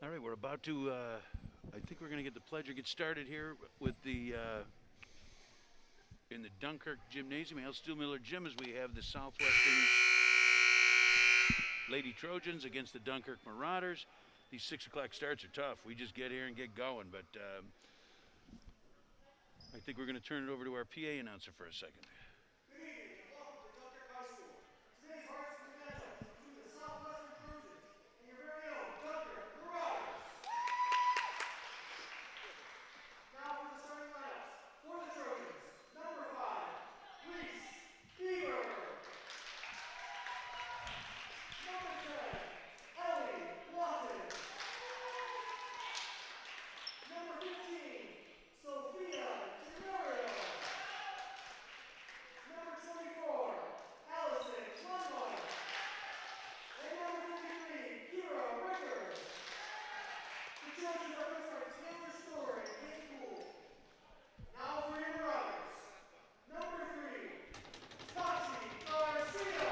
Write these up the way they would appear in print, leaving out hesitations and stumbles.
All right, we're about to, I think we're going to get the pledge or get started here with the, in the Dunkirk Gymnasium, Hale Steel Miller Gym, as we have the Southwestern Lady Trojans against the Dunkirk Marauders. These 6 o'clock starts are tough. We just get here and get going, but I think we're going to turn it over to our PA announcer for a second. Good evening and welcome to Dunkirk High School. Today's varsity matchup is between the Southwestern Trojans and your very own Dunkirk Marauders. Now for the starting lineups. For the Trojans, number 5, Reese Beaver. Number 10, Ellie Lawton. Number 15, Sophia Denario. Number 24, Allison Lunwine. And number 53, Kira Ricker. The Trojans are coached by Taylor Storer and Kate Poole. Now for your Marauders. Number 3, Tachi Garcia.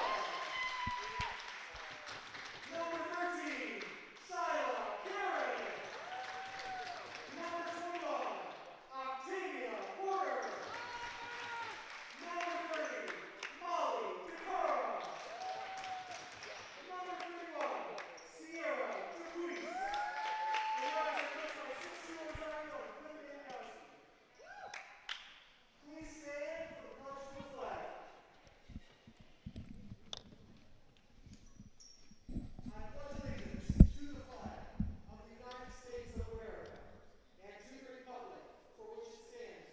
Number 13, Shyla Karen. Number 21, Octavia Porter. Number 30, Molly Decora. Number 31, Sierra DeQueese. The Riders are coached by 6-year-old Dario and Quinn Mankowski. Please stand for the pledge to the flag. I pledge allegiance to the flag of the United States of America and to the republic for which it stands,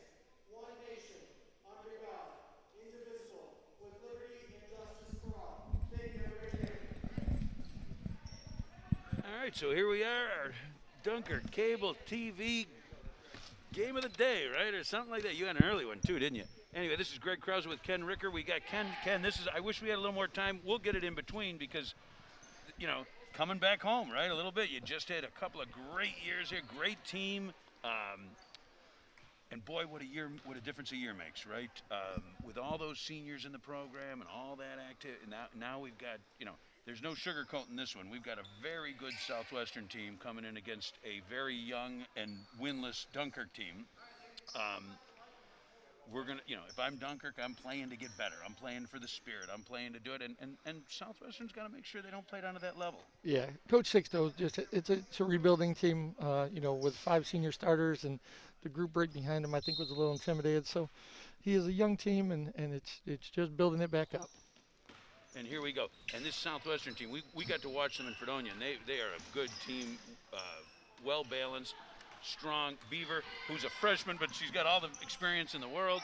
one nation, under God, indivisible, with liberty and justice for all. Thank you, everybody. All right, so here we are, our Dunkirk Cable TV game of the day, right? Or something like that. You had an early one too, didn't you? Anyway, this is Greg Krause with Ken Ricker. We got Ken, this is, I wish we had a little more time. We'll get it in between because, you know, coming back home, right? A little bit. You just had a couple of great years here, great team. And boy, what a difference a year makes, right? With all those seniors in the program and all that activity, now we've got, you know, there's no sugarcoating this one. We've got a very good Southwestern team coming in against a very young and winless Dunkirk team. We're going to, you know, if I'm Dunkirk, I'm playing to get better. I'm playing for the spirit. I'm playing to do it. And Southwestern's got to make sure they don't play down to that level. Yeah, Coach Sixto, it's a rebuilding team, you know, with 5 senior starters, and the group right behind him, I think, was a little intimidated. So he is a young team, and it's just building it back up. And here we go. And this Southwestern team, we got to watch them in Fredonia, and they are a good team, well-balanced, strong. Beaver, who's a freshman, but she's got all the experience in the world.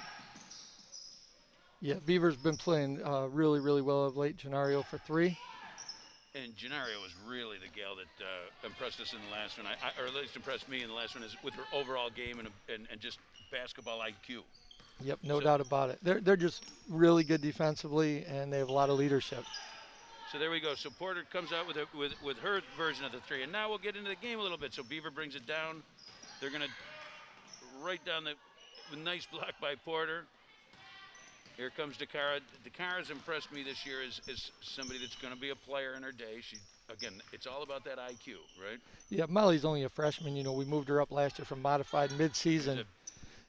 Yeah, Beaver's been playing really, really well of late. Genario for 3. And Genario was really the gal that impressed us in the last one, or at least impressed me in the last one, is with her overall game and just basketball IQ. Yep, no doubt about it. They're just really good defensively, and they have a lot of leadership. So there we go. So Porter comes out with her version of the 3, and now we'll get into the game a little bit. So Beaver brings it down. They're going to right down the nice block by Porter. Here comes Dakara. Dakara's impressed me this year as somebody that's going to be a player in her day. She, again, it's all about that IQ, right? Yeah, Molly's only a freshman. You know, we moved her up last year from modified mid-season.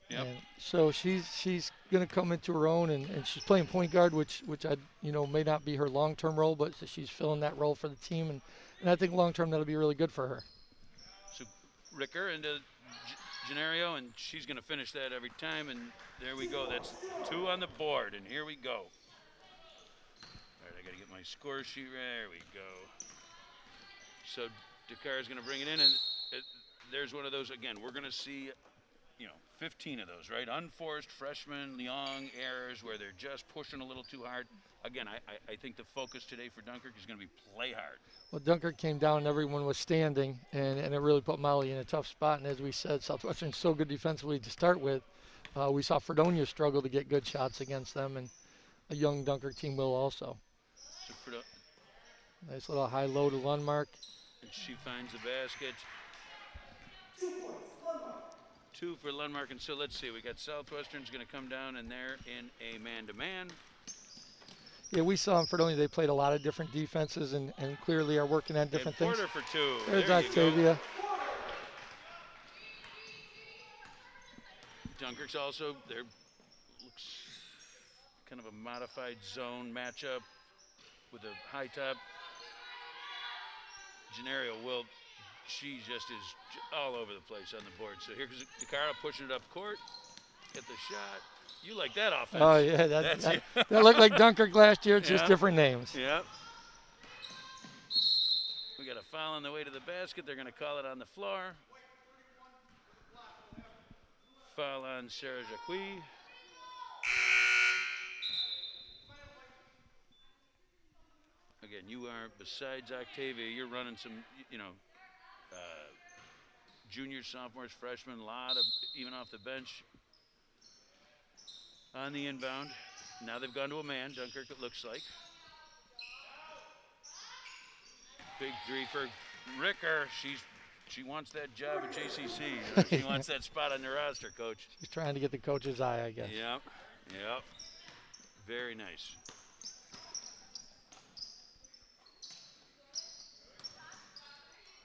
Yep. And so she's going to come into her own, and she's playing point guard, which I, you know, may not be her long-term role, but she's filling that role for the team, and I think long-term that'll be really good for her. So Ricker into Genario, and she's going to finish that every time, and there we go. That's 2 on the board, and here we go. All right, I got to get my score sheet. There we go. So Dakara's going to bring it in, and there's one of those again. We're going to see, you know, 15 of those, right? Unforced freshman, young errors where they're just pushing a little too hard. Again, I think the focus today for Dunkirk is going to be play hard. Well, Dunkirk came down and everyone was standing, and it really put Molly in a tough spot. And as we said, Southwestern's so good defensively to start with. We saw Fredonia struggle to get good shots against them, and a young Dunkirk team will also. So Nice little high-low to Lundmark. And she finds the basket. 2 points, Lundmark. 2 for Lundmark, and so let's see. We got Southwestern's going to come down, and they're in a man-to-man. Yeah, we saw in Fredonia they played a lot of different defenses and clearly are working on different And things. Porter for 2. There's There you go. Octavia. Dunkirk's also, there looks kind of a modified zone matchup with a high top. Genario will, she just is all over the place on the board. So here comes DeCaro pushing it up court. Get the shot. You like that offense. Oh, yeah, that looked like Dunkirk last year. It's just Yeah. different names. Yep. We got a foul on the way to the basket. They're going to call it on the floor. Foul on Sarah Jacqui. Again, you are, besides Octavia, you're running some, juniors, sophomores, freshmen, a lot of, even off the bench on the inbound. Now they've gone to a man, Dunkirk, it looks like. Big 3 for Ricker. She wants that job at JCC. She wants that spot on the roster, Coach. She's trying to get the coach's eye, I guess. Yep. Very nice.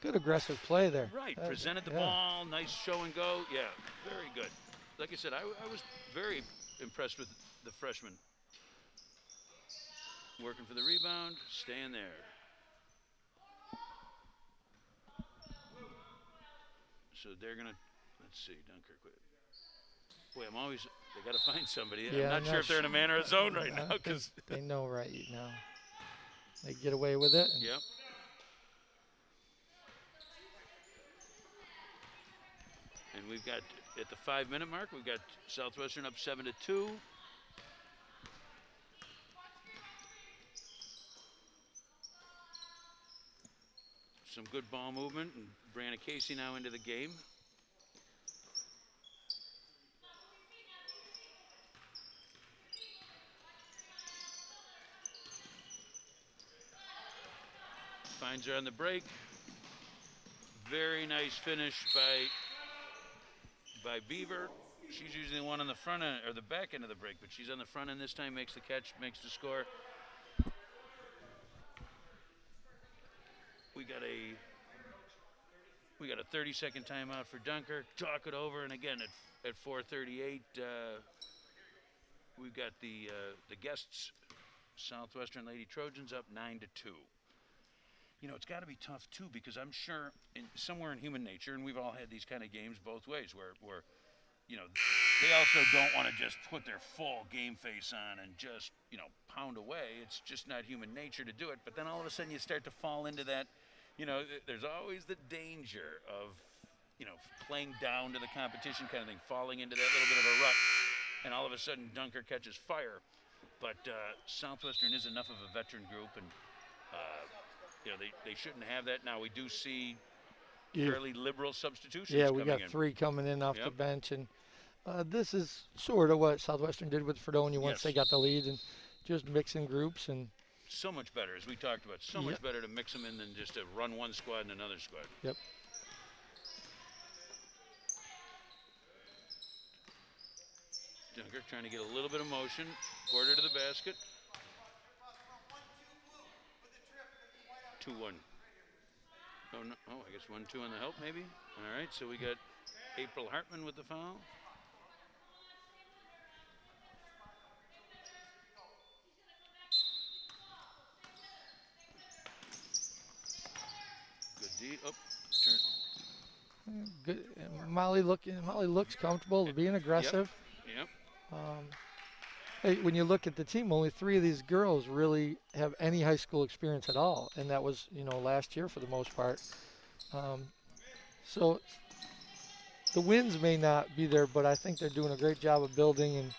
Good aggressive play there. Right, presented the ball, nice show and go. Yeah, very good. Like I said, I was very impressed with the freshman. Working for the rebound, staying there. So they're going to, let's see, Dunkirk. Boy, they got to find somebody. Yeah, I'm not sure if they're in a man or a zone right now. Because they know right now. They get away with it. Yep. And we've got, at the 5-minute mark, we've got Southwestern up 7-2. Some good ball movement, and Brianna Casey now into the game. Finds her on the break. Very nice finish by Beaver. She's usually the one on the front end, or the back end of the break, but she's on the front end this time, makes the catch, makes the score. We got a 30-second timeout for Dunkirk. Talk it over, and again at 4:38, we've got the guests, Southwestern Lady Trojans, up 9-2. You know, it's got to be tough too, because I'm sure somewhere in human nature, and we've all had these kind of games both ways, where they also don't want to just put their full game face on and just pound away. It's just not human nature to do it. But then all of a sudden you start to fall into that. There's always the danger of playing down to the competition kind of thing, falling into that little bit of a rut, and all of a sudden Dunkirk catches fire. But Southwestern is enough of a veteran group, and they shouldn't have that. Now we do see fairly liberal substitutions. Yeah, we got in. 3 coming in off the bench, and this is sort of what Southwestern did with Fredonia once they got the lead, and just mixing groups. And so much better, as we talked about, so much better to mix them in than just to run one squad and another squad. Yep. Dunkirk trying to get a little bit of motion. Porter to the basket. 2-1. Oh, no. Oh, I guess 1-2 on the help, maybe. All right, so we got April Hartman with the foul. Good D. Oh, turn. Good. Molly looks comfortable, being aggressive. Yep. Hey, when you look at the team, only 3 of these girls really have any high school experience at all, and that was last year for the most part. So the wins may not be there, but I think they're doing a great job of building and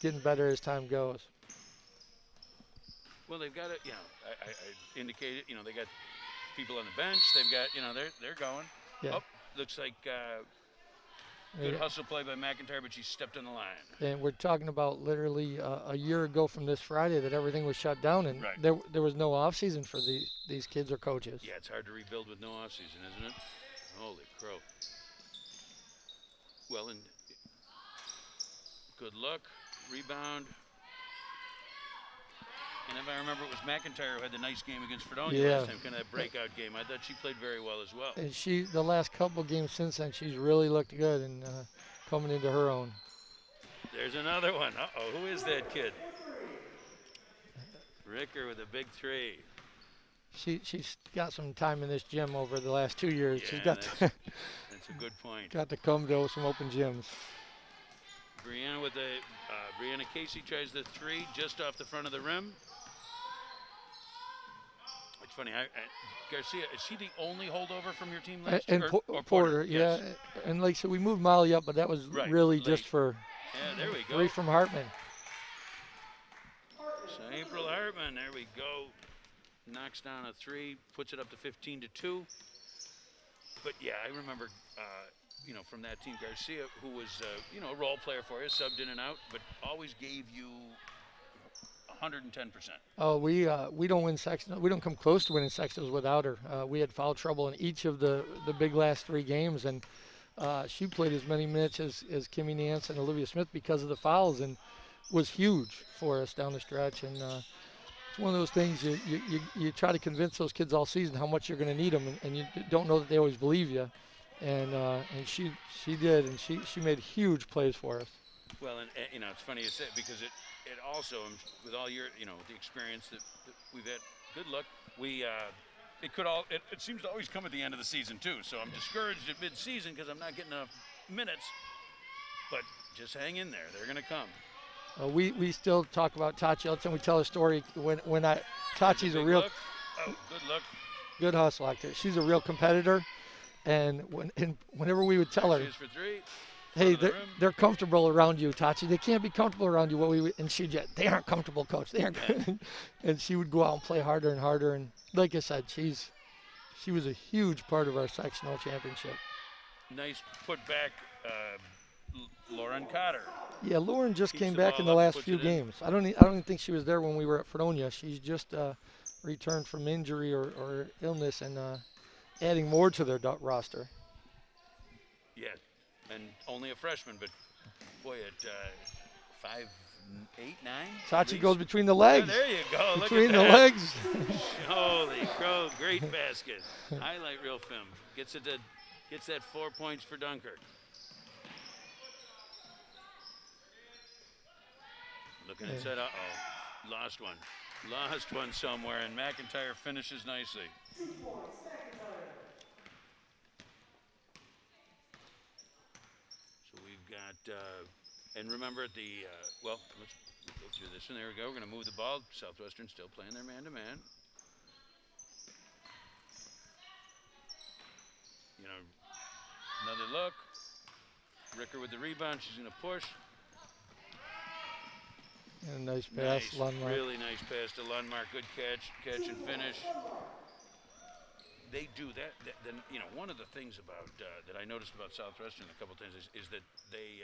getting better as time goes. Well, they've got it. I indicated. They got people on the bench. They've got. They're going. Yeah. Oh, looks like. Good hustle play by McIntyre, but she stepped on the line. And we're talking about literally a year ago from this Friday that everything was shut down, and there was no off season for these kids or coaches. Yeah, it's hard to rebuild with no off season, isn't it? Holy crow. Well, and good luck. Rebound. And if I remember, it was McIntyre who had the nice game against Fredonia Yeah. last time, kind of that breakout game. I thought she played very well as well. And the last couple games since then, she's really looked good and coming into her own. There's another one. Uh-oh, who is that kid? Ricker with a big three. She's got some time in this gym over the last 2 years. Yeah, She's got that's a good point. got to come to some open gyms. Brianna with Brianna Casey tries the three just off the front of the rim. It's funny. Garcia, is she the only holdover from your team last year? And Porter, yes. yeah. And like so, we moved Molly up, but that was really late. just for. Yeah, there we go. Three from Hartman. So April Hartman, there we go. Knocks down a three, puts it up to 15-2. But yeah, I remember, from that team, Garcia, who was, a role player for you, subbed in and out, but always gave you 110%. Oh, we don't win sectionals. We don't come close to winning sectionals without her. We had foul trouble in each of the big last 3 games, and she played as many minutes as Kimmy Nance and Olivia Smith because of the fouls, and was huge for us down the stretch. And it's one of those things you try to convince those kids all season how much you're going to need them, and you don't know that they always believe you. And she did, and she made huge plays for us. Well, and it's funny you say it because it also, with all your the experience that we've had, good luck. It seems to always come at the end of the season too. So I'm discouraged at mid-season because I'm not getting enough minutes. But just hang in there; they're going to come. We still talk about Tachi all the time. We tell a story Tachi's a real look. Oh, good look. Good hustle actor. She's a real competitor, and whenever we would tell her, for three. Hey, they're comfortable around you, Tachi. They can't be comfortable around you. And they aren't comfortable, coach. They aren't. And she would go out and play harder and harder. And like I said, she was a huge part of our sectional championship. Nice put back, Lauren Cotter. Yeah, Lauren just came back in the last few games. I don't even think she was there when we were at Fredonia. She's just returned from injury or illness and adding more to their roster. Yeah, and only a freshman, but boy, at 5'8", 9". Tachi goes between the legs. Oh, there you go. Between Look at the legs. Holy crow! Great basket. Highlight reel film. Gets that 4 points for Dunkirk. Looking inside. Lost one somewhere, and McIntyre finishes nicely. 2 points, McIntyre. So we've got, and remember let's go through this, and there we go. We're going to move the ball. Southwestern still playing their man-to-man. Another look. Ricker with the rebound. She's going to push. And a nice pass, Lundmark. Really nice pass to Lundmark. Good catch and finish. They do that. Then one of the things about that I noticed about Southwestern a couple times is that they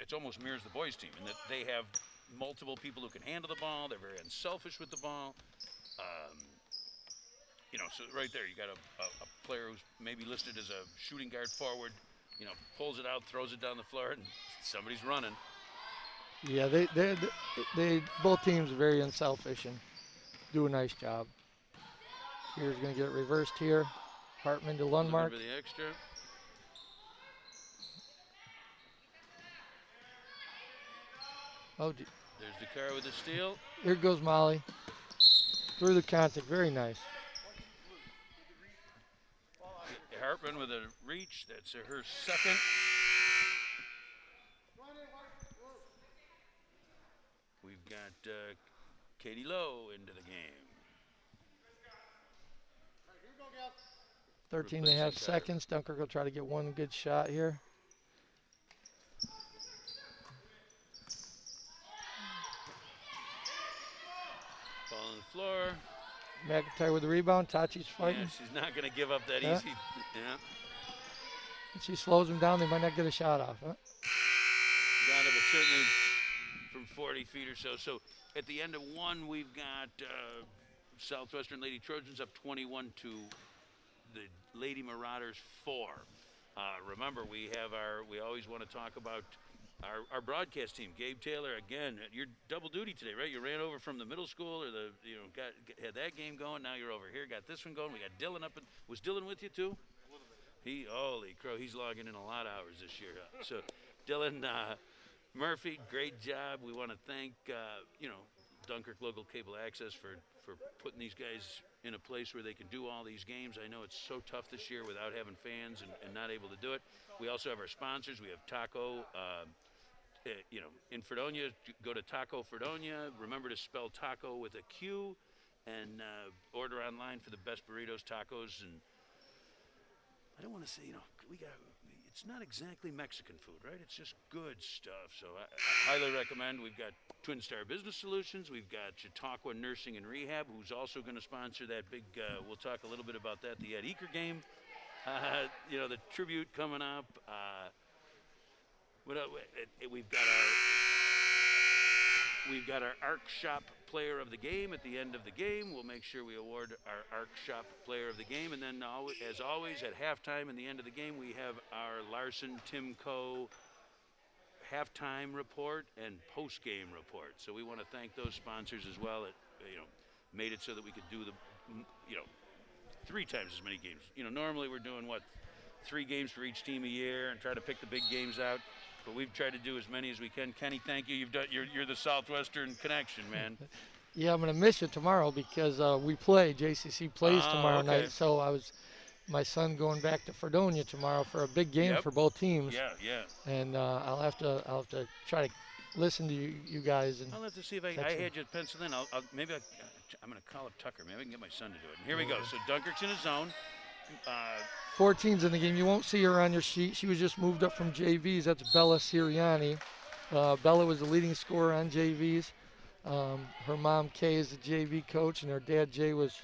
it's almost mirrors the boys team in that they have multiple people who can handle the ball. They're very unselfish with the ball. So right there you got a player who's maybe listed as a shooting guard forward. Pulls it out, throws it down the floor, and somebody's running. Yeah, they both teams are very unselfish and do a nice job. Here's going to get it reversed here. Hartman to Lundmark. For the extra. Oh, there's Dakar with the steal. Here goes Molly. Through the contact, very nice. Hartman with a reach. That's her second. We've got Katie Lowe into the game. 13 and a half seconds. Dunkirk will try to get one good shot here. Ball on the floor. McIntyre with the rebound. Tachi's fighting. Yeah, she's not going to give up that easy. Yeah. If she slows them down, they might not get a shot off. Huh? Got it, but certainly from 40 feet or so. So at the end of one, we've got Southwestern Lady Trojans up 21 to the Lady Marauders 4. Remember, we always want to talk about our broadcast team, Gabe Taylor, again, you're double duty today, right? You ran over from the middle school, or had that game going. Now you're over here, got this one going. We got Dylan up. Was Dylan with you too? Holy crow, he's logging in a lot of hours this year. So, Dylan Murphy, great job. We want to thank Dunkirk Local Cable Access for putting these guys in a place where they can do all these games. I know it's so tough this year without having fans and not able to do it. We also have our sponsors. We have Taco. In Fredonia, go to Taco Fredonia. Remember to spell taco with a Q, and order online for the best burritos, tacos, and I don't want to say, it's not exactly Mexican food, right? It's just good stuff. So I highly recommend. We've got Twin Star Business Solutions. We've got Chautauqua Nursing and Rehab, who's also going to sponsor that big, we'll talk a little bit about that, the Ed Eaker game. The tribute coming up. We've got our Arc Shop Player of the Game at the end of the game. We'll make sure we award our Arc Shop Player of the Game. And then, as always, at halftime and the end of the game, we have our Larson Timco halftime report and post-game report. So we want to thank those sponsors as well. It made it so that we could do 3 times as many games. Normally we're doing 3 games for each team a year and try to pick the big games out. But we've tried to do as many as we can. Kenny, thank you. You're the Southwestern connection, man. Yeah, I'm gonna miss you tomorrow because we play. JCC plays tomorrow night. So my son going back to Fredonia tomorrow for a big game for both teams. Yeah. And I'll have to try to listen to you guys. And I'll have to see if I had you pencil in. I'm gonna call up Tucker. Maybe I can get my son to do it. And here we go. So Dunkirk's in his zone. 14's in the game. You won't see her on your sheet. She was just moved up from JVs. That's Bella Siriani. Bella was the leading scorer on JVs. Her mom, Kay, is the JV coach, and her dad, Jay, was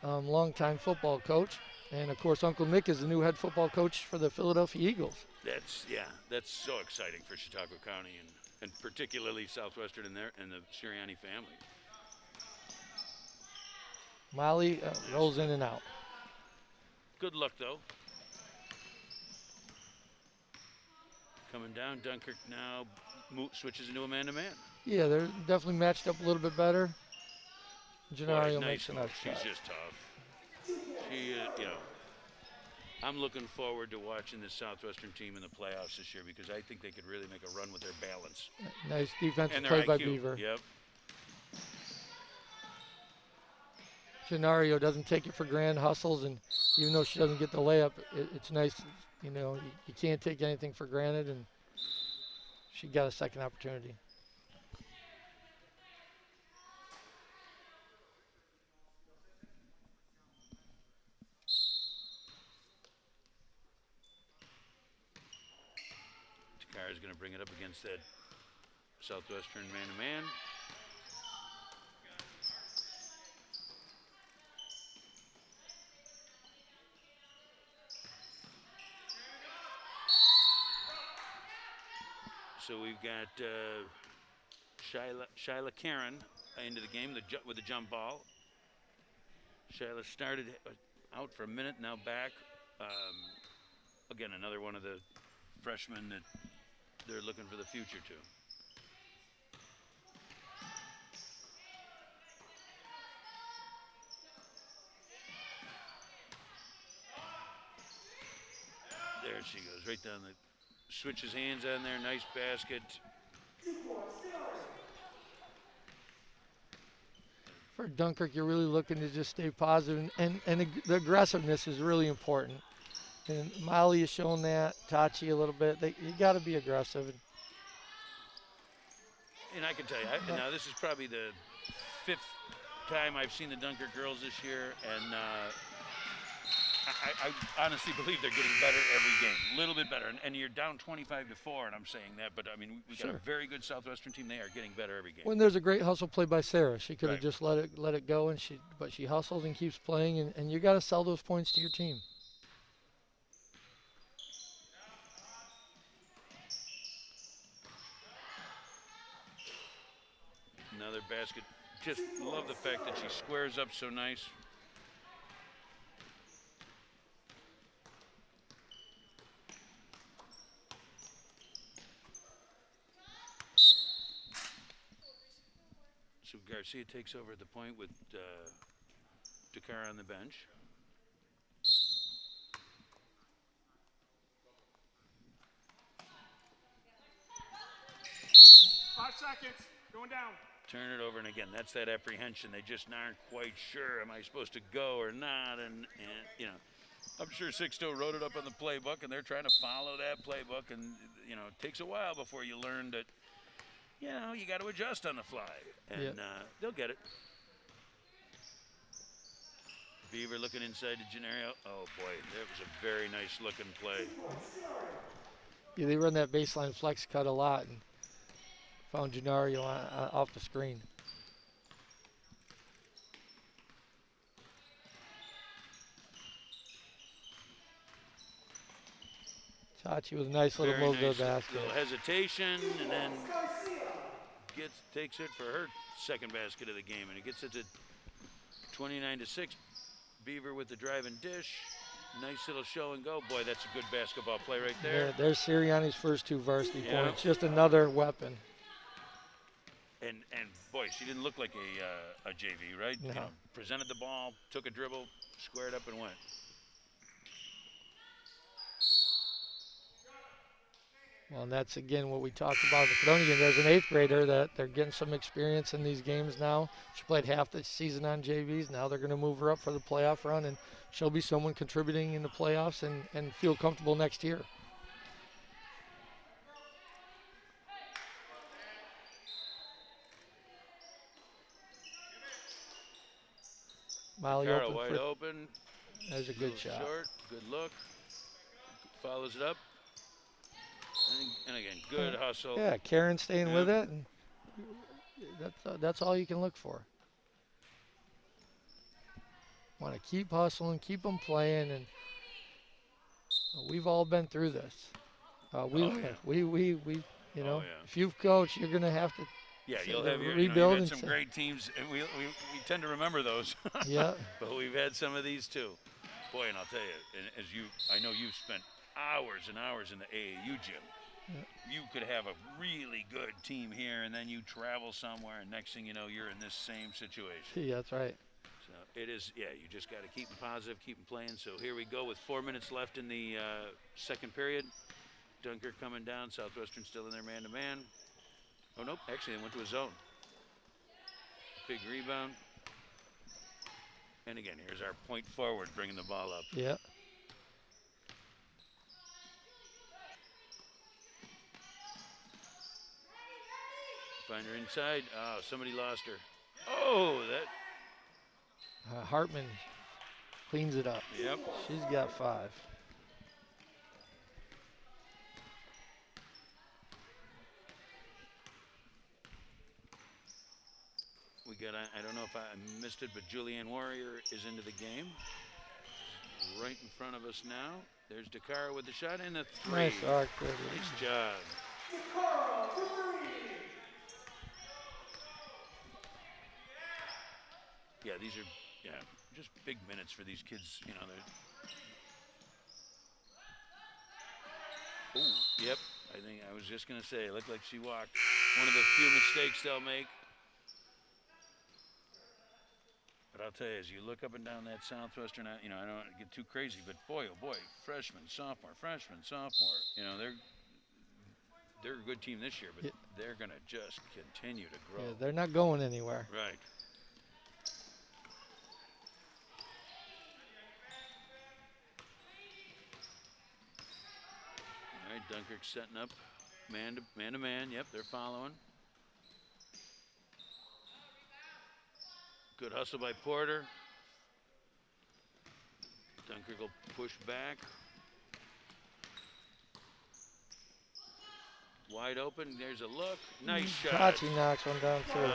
longtime football coach. And, of course, Uncle Nick is the new head football coach for the Philadelphia Eagles. That's so exciting for Chautauqua County and particularly Southwestern and the Siriani family. Molly rolls in and out. Good luck, though. Coming down, Dunkirk now switches into a man-to-man. Yeah, they're definitely matched up a little bit better. Gennario makes a nice shot. She's just tough. I'm looking forward to watching this Southwestern team in the playoffs this year because I think they could really make a run with their balance. Nice defensive and play IQ. by Beaver. Yep. Gennario doesn't take it for granted, hustles, and even though she doesn't get the layup, it's nice. You can't take anything for granted, and she got a second opportunity. Takara is going to bring it up against that Southwestern man-to-man. So we've got Shyla Karen into the game with the jump ball. Shyla started out for a minute, now back. Again, another one of the freshmen that they're looking for the future to. There she goes, right down the, switches hands on there, nice basket. For Dunkirk, you're really looking to just stay positive, and the aggressiveness is really important. And Molly has shown that, Tachi a little bit. You got to be aggressive. And I can tell you, now this is probably the 5th time I've seen the Dunkirk girls this year, and I honestly believe they're getting better every game, a little bit better. And you're down 25-4, and I'm saying that, but I mean we got a very good Southwestern team. They are getting better every game. When there's a great hustle play by Sarah, she could have just let it go, but she hustles and keeps playing, and you got to sell those points to your team. Another basket. Just love the fact that she squares up so nice. So Garcia takes over at the point with Dakar on the bench. Going down. Turn it over, and again, that's that apprehension. They just aren't quite sure. Am I supposed to go or not? And you know, I'm sure Sixto wrote it up on the playbook, and they're trying to follow that playbook. And you know, it takes a while before you learn that. You know, you got to adjust on the fly, and they'll get it. Beaver looking inside to Gennaro. Oh boy, that was a very nice looking play. Yeah, they run that baseline flex cut a lot and found Gennaro off the screen. Chachi with a nice little move to the basket. Little hesitation, and then takes it for her second basket of the game, and it gets it to 29-6. Beaver with the drive and dish. Nice little show and go. Boy, that's a good basketball play right there. Yeah, there's Sirianni's first 2 varsity points. Just another weapon. And boy, she didn't look like a JV, right? No. You know, presented the ball, took a dribble, squared up and went. Well, and that's, again, what we talked about. The Fredonia, there's an 8th grader that they're getting some experience in these games now. She played half the season on JVs. Now they're going to move her up for the playoff run, and she'll be someone contributing in the playoffs and feel comfortable next year. Molly Carl open wide open. There's a good shot. Short, good look. Follows it up. And again, good hustle. Yeah, Karen staying with it, and that's all you can look for. Want to keep hustling, keep them playing, and we've all been through this. You know, if you've coached, you're gonna have to. Yeah, you'll have rebuild. You've had some great teams, and we tend to remember those. Yeah. But we've had some of these too. Boy, and I'll tell you, and I know you've spent hours and hours in the AAU gym. Yeah. You could have a really good team here, and then you travel somewhere, and next thing you know, you're in this same situation. Yeah, that's right. So it is, you just got to keep them positive, keep them playing. So here we go with 4 minutes left in the second period. Dunkirk coming down, Southwestern still in their man-to-man. Oh, nope, actually they went to a zone. Big rebound. And again, here's our point forward bringing the ball up. Yeah. Find her inside. Oh, somebody lost her. Oh, that. Hartman cleans it up. Yep. She's got 5. We got, I don't know if I missed it, but Julianne Warrior is into the game. Right in front of us now. There's Dakar with the shot and the 3. Nice arc. Nice job. Yeah, these are just big minutes for these kids. You know, they're. Ooh, yep. I was just gonna say, it looked like she walked. One of the few mistakes they'll make. But I'll tell you, as you look up and down that Southwestern, I don't want to get too crazy, but boy, oh boy, freshman, sophomore. You know, they're a good team this year, but they're gonna just continue to grow. Yeah, they're not going anywhere. Right. All right, Dunkirk setting up man to man. Yep, they're following. Good hustle by Porter. Dunkirk will push back. Wide open. There's a look. Nice shot. Chachi knocks one down too.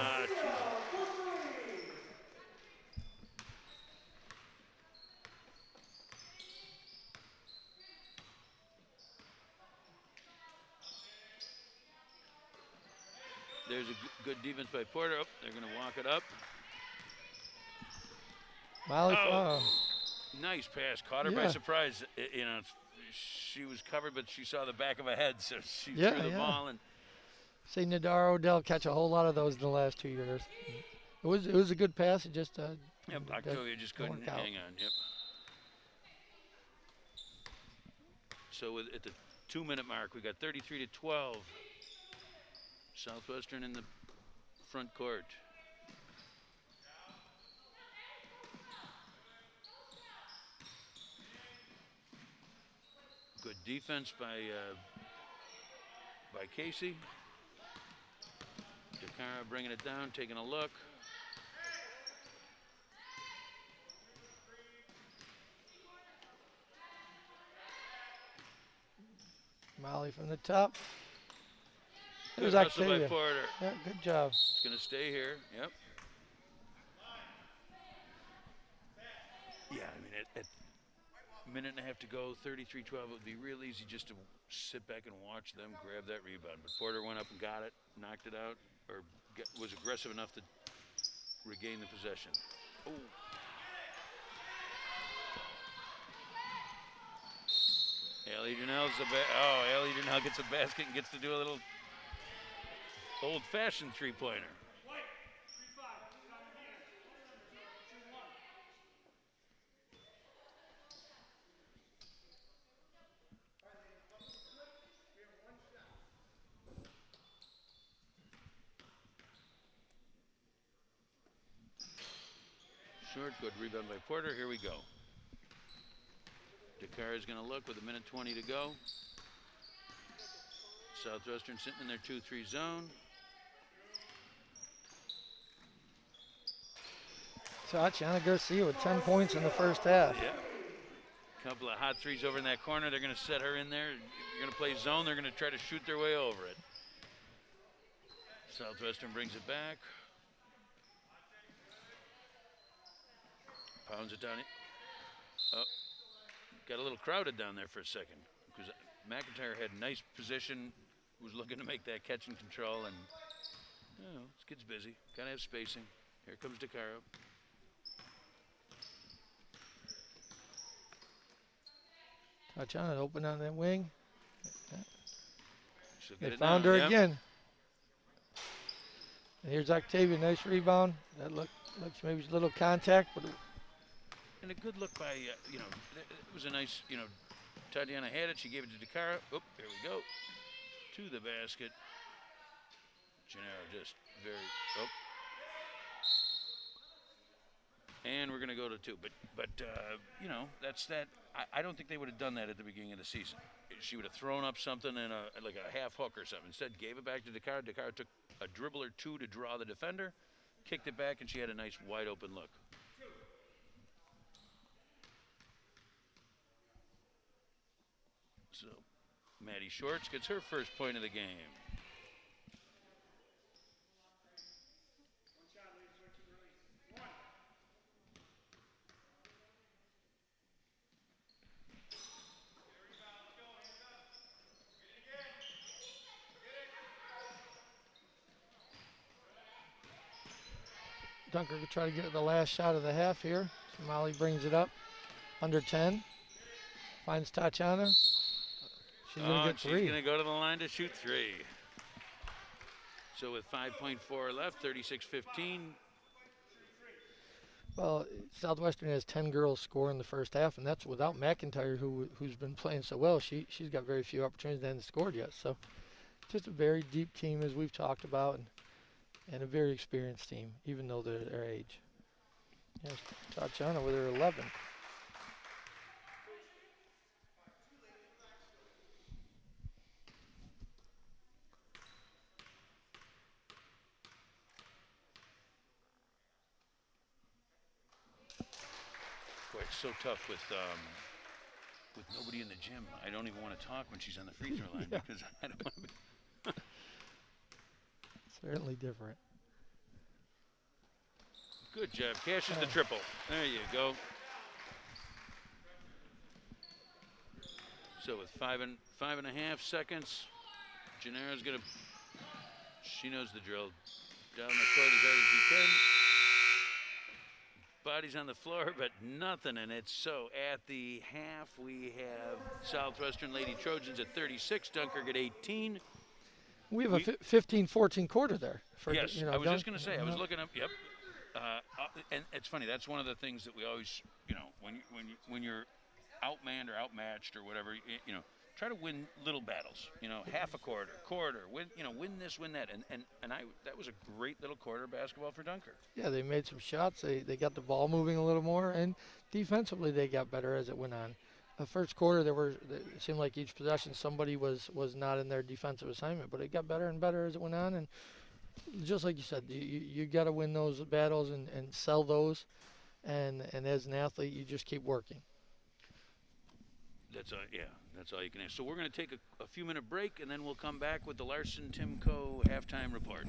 There's a good defense by Porter. Oh, they're going to walk it up. Molly, nice pass. Caught her by surprise. You know, she was covered, but she saw the back of her head, so she threw the ball. And Say Nadar Odell catch a whole lot of those in the last 2 years. It was a good pass. It just Yep, Octavia just didn't couldn't work out. hang on. Yep. So at the 2-minute mark, we got 33 to 12. Southwestern in the front court. Good defense by Casey. DeCara bringing it down, taking a look. Molly from the top. It was Good hustle by Octavia. Porter. Yeah, good job. It's going to stay here. Yep. Yeah, I mean, at a minute and a half to go, 33-12, it would be real easy just to sit back and watch them grab that rebound. But Porter went up and got it, knocked it out, or was aggressive enough to regain the possession. Oh. Allie Janelle gets a basket and gets to do a little old-fashioned three-pointer. Short, good rebound by Porter. Here we go. DeCara is going to look with a minute 20 to go. Southwestern sitting in their 2-3 zone. Tatiana Garcia with 10 points in the first half. Yeah. Couple of hot threes over in that corner. They're going to set her in there. You're going to play zone. They're going to try to shoot their way over it. Southwestern brings it back. Pounds it down. Oh, got a little crowded down there for a second because McIntyre had nice position, was looking to make that catch and control, and this kid's busy. Got to have spacing. Here comes DeCaro. Tatiana open on that wing. They found her again. And here's Octavia, nice rebound. That looks maybe a little contact, but and a good look by it was a nice Tatiana had it. She gave it to DeCara. Oh, there we go to the basket. Gennaro just very and we're going to go to two. But that's that. I don't think they would have done that at the beginning of the season. She would have thrown up something in like a half hook or something. Instead, gave it back to DeCara. DeCara took a dribble or two to draw the defender, kicked it back, and she had a nice wide open look. So, Maddie Shorts gets her first point of the game. Dunkirk will try to get the last shot of the half here. So Molly brings it up. Under 10. Finds Tatiana. She's going to get three. She's going to go to the line to shoot three. So with 5.4 left, 36-15. Well, Southwestern has 10 girls score in the first half, and that's without McIntyre, who's been playing so well. She's got very few opportunities and hasn't scored yet. So just a very deep team, as we've talked about, and a very experienced team, even though they're their age. Yes, Tatiana with her 11. Boy, it's so tough with nobody in the gym. I don't even want to talk when she's on the free throw line because I don't want to be. Certainly different. Good job. Cashes the triple. There you go. So with five and a half seconds, Gennaro's going to, she knows the drill. Down the court as hard as he can. Bodies on the floor, but nothing in it. So at the half, we have Southwestern Lady Trojans at 36, Dunkirk at 18. We have a We 15-14 quarter there for Yes, you know I was just Dunk. going to say. I was Yep. looking up. Yep. And it's funny. That's one of the things that we always, when you're outmanned or outmatched or whatever, try to win little battles. Half a quarter, quarter, win this, win that, and that was a great little quarter of basketball for Dunkirk. Yeah, they made some shots. They got the ball moving a little more, and defensively they got better as it went on. The first quarter, it seemed like each possession somebody was not in their defensive assignment, but it got better and better as it went on. And just like you said, you got to win those battles and sell those. And as an athlete, you just keep working. That's all. Yeah, that's all you can ask. So we're going to take a few minute break, and then we'll come back with the Larson Timco halftime report.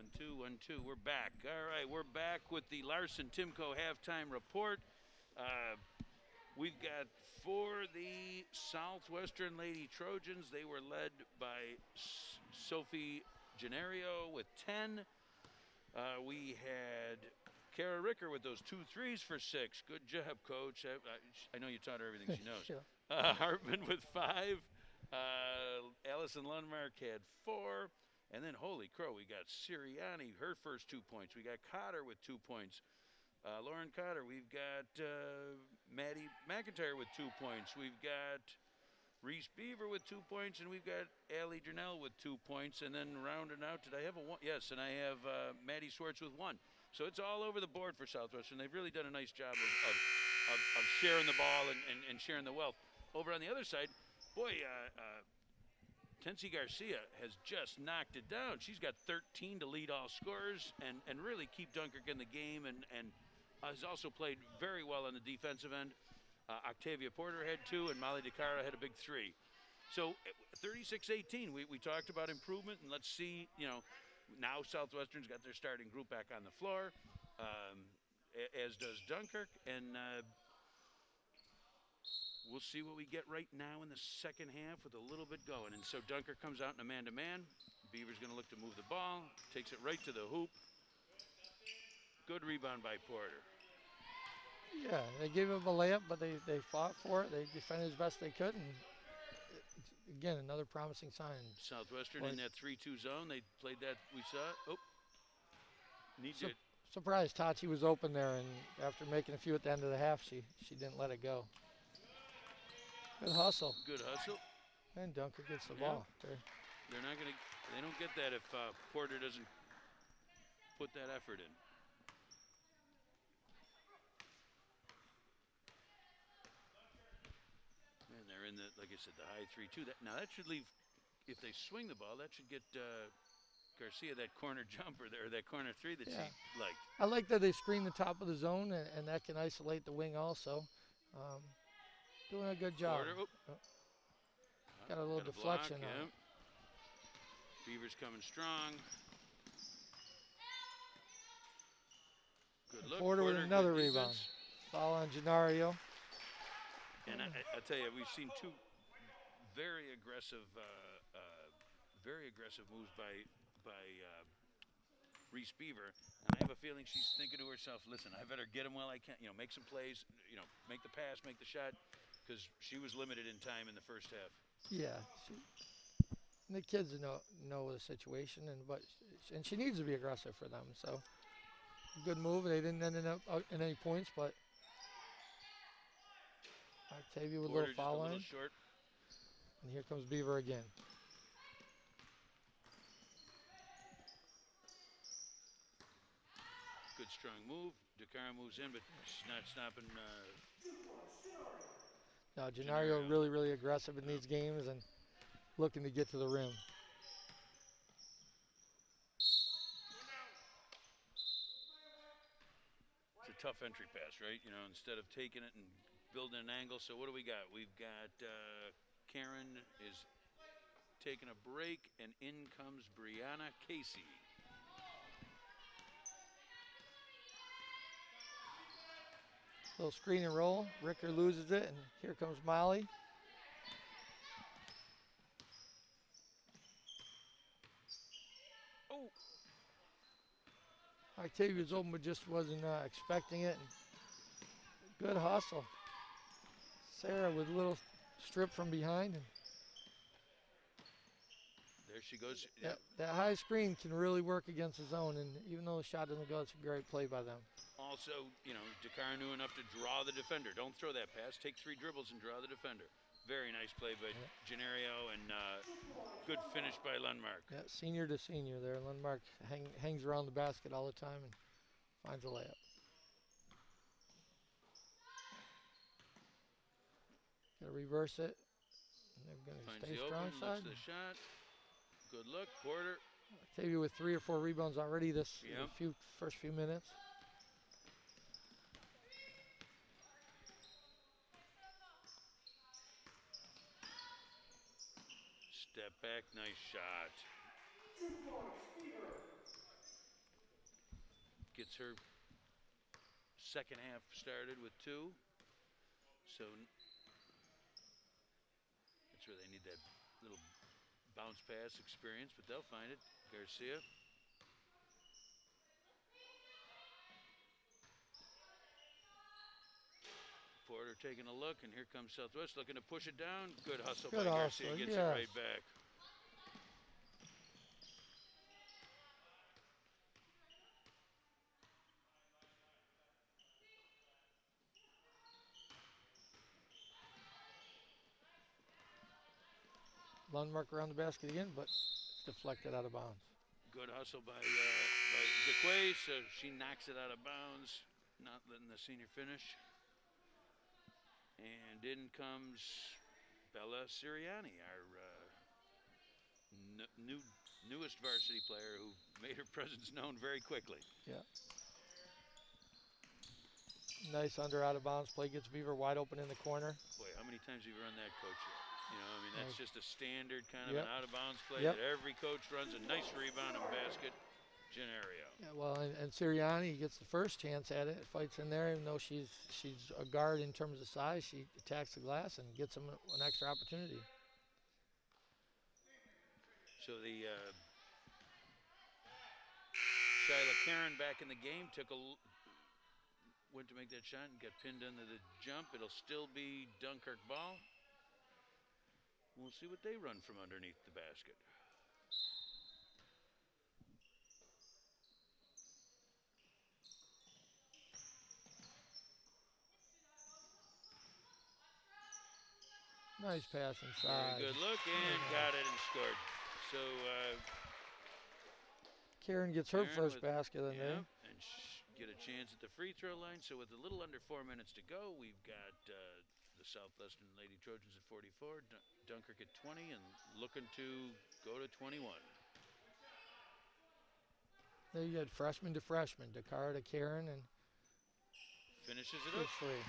1-2, 1-2. We're back. All right, we're back with the Larson Timco halftime report. We've got for the Southwestern Lady Trojans, they were led by Sophie Gennario with 10. We had Kara Ricker with those 2 threes for 6. Good job, Coach. I know you taught her everything she knows. Sure. Hartman with 5. Allison Lundmark had 4. And then, holy crow, we got Sirianni, her first 2 points. We got Cotter with 2 points. Lauren Cotter. We've got Maddie McIntyre with 2 points. We've got Reese Beaver with 2 points, and we've got Allie Janelle with 2 points. And then rounding out, did I have a 1? Yes, and I have Maddie Swartz with 1. So it's all over the board for Southwestern. They've really done a nice job of sharing the ball and sharing the wealth. Over on the other side, boy, Tensi Garcia has just knocked it down. She's got 13 to lead all scorers and really keep Dunkirk in the game and has also played very well on the defensive end. Octavia Porter had 2 and Molly DeCara had a big 3. So 36-18, we talked about improvement, and let's see, now Southwestern's got their starting group back on the floor, as does Dunkirk, and we'll see what we get right now in the second half with a little bit going. And so Dunkirk comes out in a man-to-man. Beaver's going to look to move the ball, takes it right to the hoop. Good rebound by Porter. Yeah, they gave him a layup, but they fought for it. They defended as best they could, and again, another promising sign. Southwestern in that 3-2 zone. They played that. We saw it. Oh, surprised Tachi was open there, and after making a few at the end of the half, she didn't let it go. Good hustle. Good hustle. And Dunker gets the ball. They're not gonna. They don't get that if Porter doesn't put that effort in. And they're in the, like I said, the high 3-2. Now that should leave, if they swing the ball, that should get Garcia that corner jumper there, that corner 3 that she liked. I like that they screen the top of the zone, and that can isolate the wing also. Doing a good job. Got a little deflection block, on it. Beaver's coming strong. Good look. Porter with another rebound. Foul on Gennario. And I tell you, we've seen 2 very aggressive moves by Reese Beaver, and I have a feeling she's thinking to herself, "Listen, I better get him while I can. Make some plays. Make the pass, make the shot, because she was limited in time in the first half." Yeah, and the kids know the situation, and she needs to be aggressive for them. So good move. They didn't end up in any points, but Octavia with a little foul line. Short. And here comes Beaver again. Good strong move. DeCara moves in, but she's not stopping. Now Gennario really, really aggressive in these games and looking to get to the rim. It's a tough entry pass, right? Instead of taking it and building an angle. So what do we got? We've got Karen is taking a break, and in comes Brianna Casey. Little screen and roll. Ricker loses it, and here comes Molly. Oh! Octavia's open, but just wasn't expecting it. And good hustle. Sarah with a little strip from behind. And there she goes. That high screen can really work against the zone, and even though the shot doesn't go, it's a great play by them. Also, DeCara knew enough to draw the defender. Don't throw that pass. Take 3 dribbles and draw the defender. Very nice play by Gennario, and good finish by Lundmark. Yeah, senior to senior there. Lundmark hangs around the basket all the time and finds a layup. Got to reverse it. And they're going to stay strong side. Looks the shot. Good look, Porter. Octavia with 3 or 4 rebounds already this first few minutes. Step back, nice shot. gets her second half started with 2. So that's where they need that little bounce pass experience, but they'll find it. Garcia. Porter taking a look, and here comes Southwest looking to push it down. Good hustle by Garcia, gets it right back. Lundmark around the basket again, but it's deflected out of bounds. Good hustle by Jaquay, so she knocks it out of bounds, not letting the senior finish. And in comes Bella Sirianni, our newest varsity player who made her presence known very quickly. Yeah. Nice under out of bounds play, gets Beaver wide open in the corner. Boy, how many times have you run that, Coach? You know, I mean, that's just a standard kind of Yep. an out of bounds play Yep. that every coach runs. A nice rebound and basket. Gennario. Yeah, well, and Sirianni gets the first chance at it, fights in there, even though she's a guard in terms of size. She attacks the glass and gets them an extra opportunity. So the Shyla Karen back in the game went to make that shot and got pinned under the jump. It'll still be Dunkirk ball. We'll see what they run from underneath the basket. Nice pass inside. Very good look, and got it and scored. So Karen gets her first basket of the day. And get a chance at the free throw line. So with a little under 4 minutes to go, we've got the Southwestern Lady Trojans at 44, Dunkirk at 20, and looking to go to 21. There you had freshman to freshman, Dakar to Karen, and finishes it up. Free.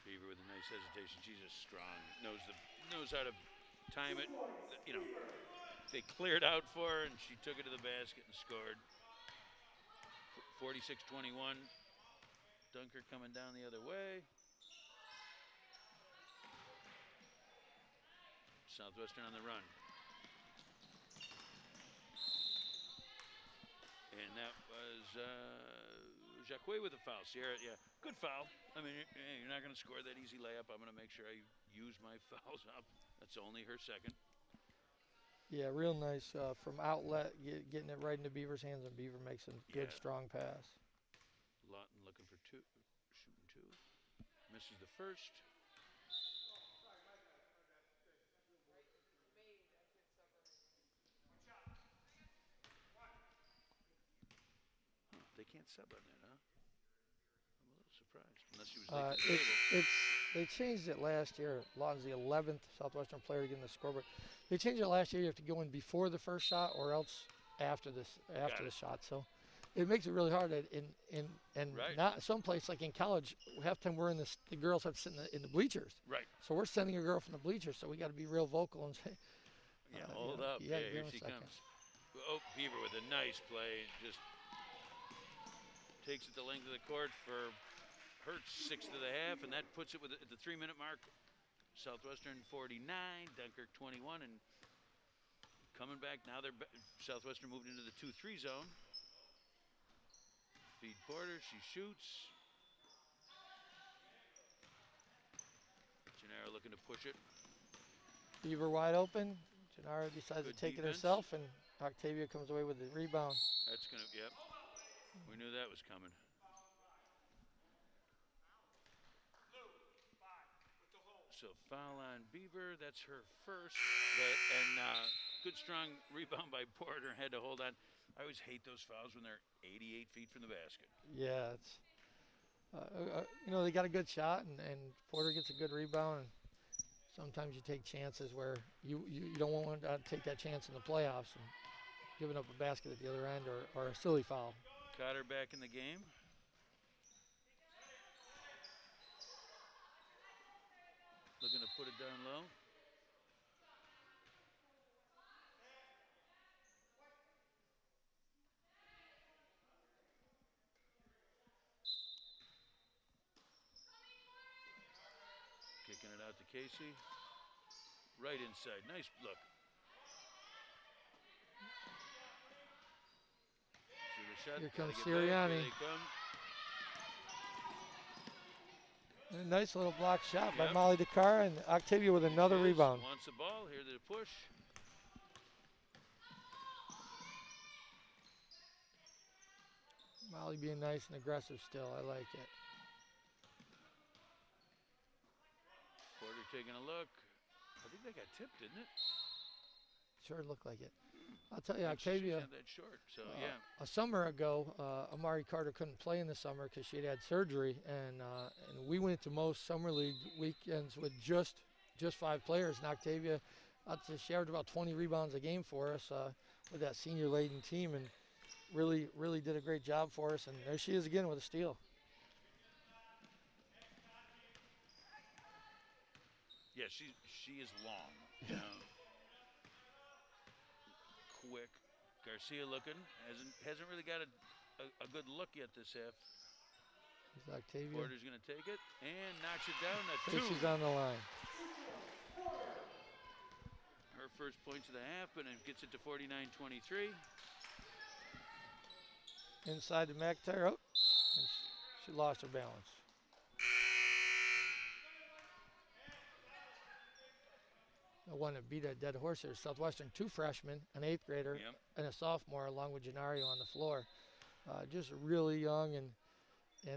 Beaver with a nice hesitation. She's just strong. Knows how to time it. You know, they cleared out for her, and she took it to the basket and scored. 46-21. Dunkirk coming down the other way. Southwestern on the run. And that was Jaquay with a foul. Sierra, yeah, good foul. I mean, you're not going to score that easy layup. I'm going to make sure I use my fouls up. That's only her second. Yeah, real nice from outlet, getting it right into Beaver's hands, and Beaver makes a good, strong pass. Lawton looking for two, shooting 2. Misses the first. They can't sub on that, huh? I'm a little surprised. Unless she was late to the table. They changed it last year. Lawton's the 11th Southwestern player to get in the scoreboard. They changed it last year. You have to go in before the first shot or else after the shot. So it makes it really hard. Not someplace like in college, halftime we're in the girls have to sit in the bleachers. Right. So we're sending a girl from the bleachers. So we got to be real vocal and say, hold up. Yeah, here she comes. Oh, Beaver with a nice play. Just takes it the length of the court for her 6th of the half, and that puts it at the 3-minute mark. Southwestern 49, Dunkirk 21, and coming back now. Southwestern moved into the 2-3 zone. Feed Porter, she shoots. Gennaro looking to push it. Beaver wide open. Gennaro decides to take it herself, and Octavia comes away with the rebound. That's gonna, yep. We knew that was coming. So foul on Beaver, that's her first. And good strong rebound by Porter, had to hold on. I always hate those fouls when they're 88 feet from the basket. Yeah, it's they got a good shot, and Porter gets a good rebound. And sometimes you take chances where you don't want to take that chance in the playoffs and giving up a basket at the other end or a silly foul. Cotter back in the game. put it down low. Kicking it out to Casey. Right inside. Nice look. Shoot a shot. Here Gotta comes get back. Here Sirianni. they come. A nice little block shot by Yep. Molly Dakar, and Octavia with another She rebound. wants the ball. Here to push. Molly being nice and aggressive still. I like it. Porter taking a look. I think they got tipped, didn't it? Sure looked like it. I'll tell you, And she's Octavia, not that short, so yeah. a summer ago, Amari Carter couldn't play in the summer because she had surgery, and we went to most summer league weekends with just 5 players. And Octavia, she averaged about 20 rebounds a game for us with that senior-laden team, and really did a great job for us. And there she is again with a steal. Yeah, she is long, you know. Quick. Garcia looking. Hasn't really got a good look yet this half. Here's Octavia. Porter's going to take it and knocks it down to 2. She's on the line. Her first points of the half, and it gets it to 49-23. Inside to McIntyre. Oh, and she lost her balance. The one that beat a dead horse here, Southwestern, 2 freshmen, an 8th grader, Yep. and a sophomore, along with Genario on the floor. Just really young, and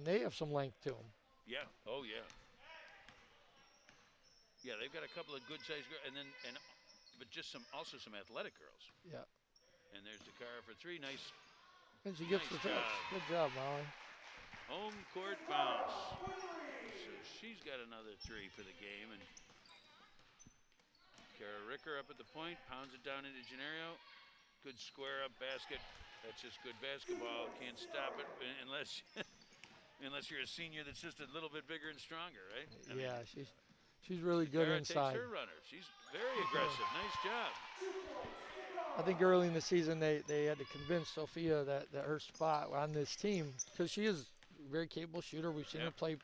they have some length to them. Yeah. Oh yeah. Yeah, they've got a couple of good-sized girls, but just also some athletic girls. Yeah. And there's the car for 3. Nice. And she gets Nice the touch. job. Good job, Molly. Home court bounce. So she's got another 3 for the game, and Kara Ricker up at the point, pounds it down into Genario. Good square up basket. That's just good basketball. Can't stop it unless you're a senior that's just a little bit bigger and stronger, right? Yeah, she's really good Kara inside. takes her runner. She's very aggressive. Nice job. I think early in the season they had to convince Sophia that her spot on this team, because she is a very capable shooter. We've seen her play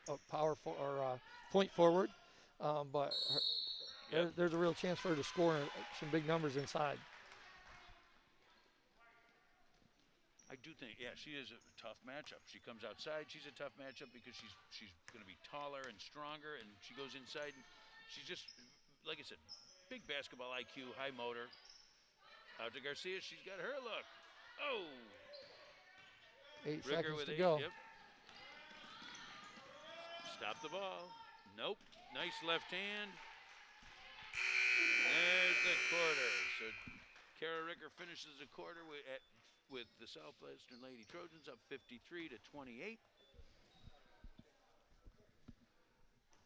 point forward, but there's a real chance for her to score some big numbers inside. I do think, yeah, she is a tough matchup. She comes outside, she's a tough matchup because she's going to be taller and stronger, and she goes inside. And she's just, like I said, big basketball IQ, high motor. Out to Garcia, she's got her look. Oh! 8 Ricker seconds with to 8, go. yep. Stop the ball. Nope. Nice left hand. There's the quarter. So Kara Ricker finishes the quarter with the Southwestern Lady Trojans up 53-28.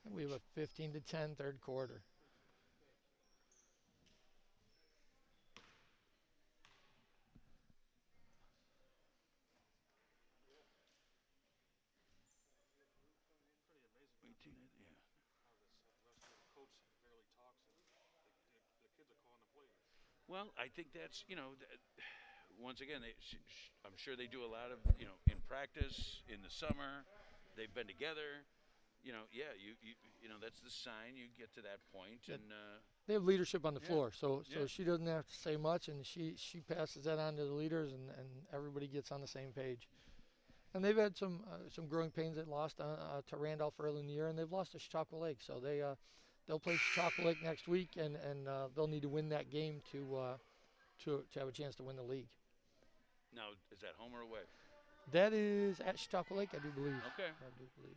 And we have a 15-10 third quarter. Yeah. Well, I think that's, once again, I'm sure they do a lot of, in practice, in the summer. They've been together. That's the sign. You get to that point, and they have leadership on the floor, so Yeah. she doesn't have to say much, and she passes that on to the leaders, and everybody gets on the same page. And they've had some growing pains. They lost to Randolph early in the year, and they've lost to Chautauqua Lake. So they'll play Chautauqua Lake next week, and they'll need to win that game to have a chance to win the league. Now, is that home or away? That is at Chautauqua Lake, I do believe. Okay. I do believe.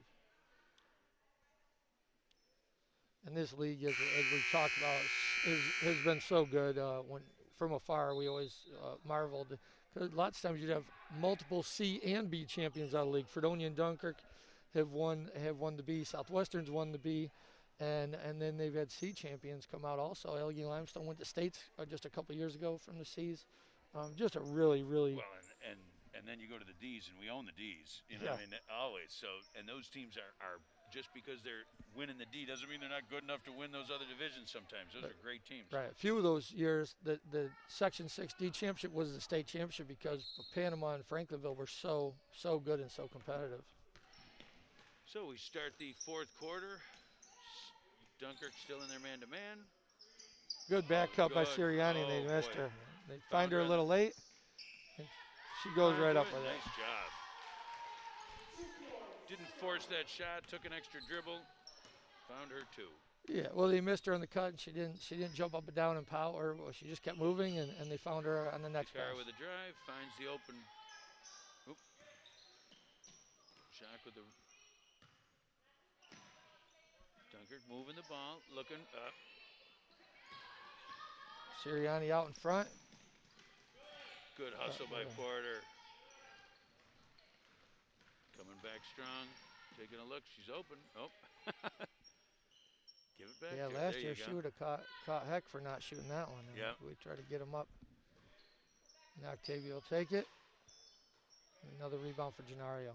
And this league, as we've talked about, has been so good. When from afar, we always marveled. Because lots of times you'd have multiple C and B champions out of the league. Fredonia and Dunkirk have won the B. Southwestern's won the B. And then they've had C champions come out also. Allegheny Limestone went to states just a couple years ago from the C's. Just a really Well, and and then you go to the D's, and we own the D's. You know, Yeah. what I mean, always. So, and those teams are just because they're winning the D doesn't mean they're not good enough to win those other divisions. Sometimes those are great teams. Right. A few of those years, the Section 6D championship was the state championship because Panama and Franklinville were so good and so competitive. So we start the fourth quarter. Dunkirk still in their man-to-man. Good back cut by Good. Sirianni, and they Oh, missed boy. her. They find her a her on little late, and she goes right up Onto with it. Nice job. Didn't force that shot. Took an extra dribble. Found her too. Yeah, well, they missed her on the cut, and she didn't jump up and down in power. Well, she just kept moving, and they found her on the next Takara pass. with a drive. Finds the open. Oop. Shock with the. Dunkirk moving the ball. Looking up. Sirianni out in front. Good hustle by Porter. Coming back strong. Taking a look. She's open. Oh. Give it back. Yeah, to last her. year she would have caught heck for not shooting that one. Yeah. We try to get him up. And Octavia will take it. Another rebound for Gennario.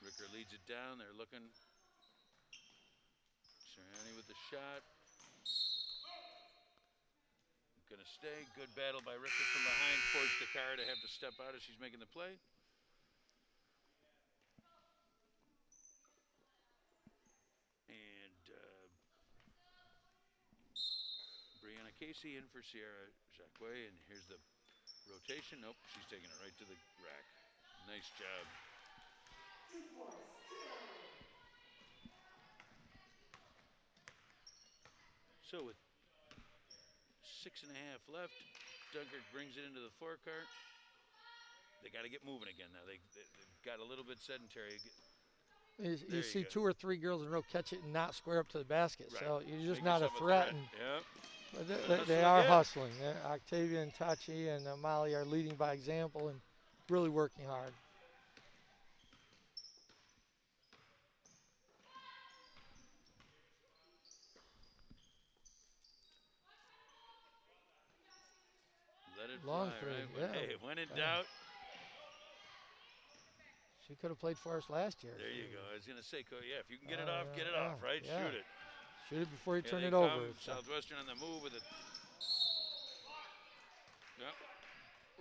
Ricker leads it down. They're looking. Sirianni with the shot. Gonna stay. Good battle by Ricker from behind. Forced the car to have to step out as she's making the play. And Brianna Casey in for Sierra Jacques. And here's the rotation. Nope, she's taking it right to the rack. Nice job. 2 points. So with 6.5 left, Dunkirk brings it into the forecourt. They got to get moving again now. They've got a little bit sedentary. You see 2 or 3 girls in a row catch it and not square up to the basket. Right. So you're just Make not a yourself threat. Yep. But they are hustling. Octavia and Tachi and Molly are leading by example and really working hard. Let it Long fly, three, right? yeah. Hey, when in doubt. She could have played for us last year. There you go. I was going to say, yeah, if you can get it off, get it off, right? Yeah. Shoot it. Shoot it before you turn they it over. Southwestern on the move with it. Yep.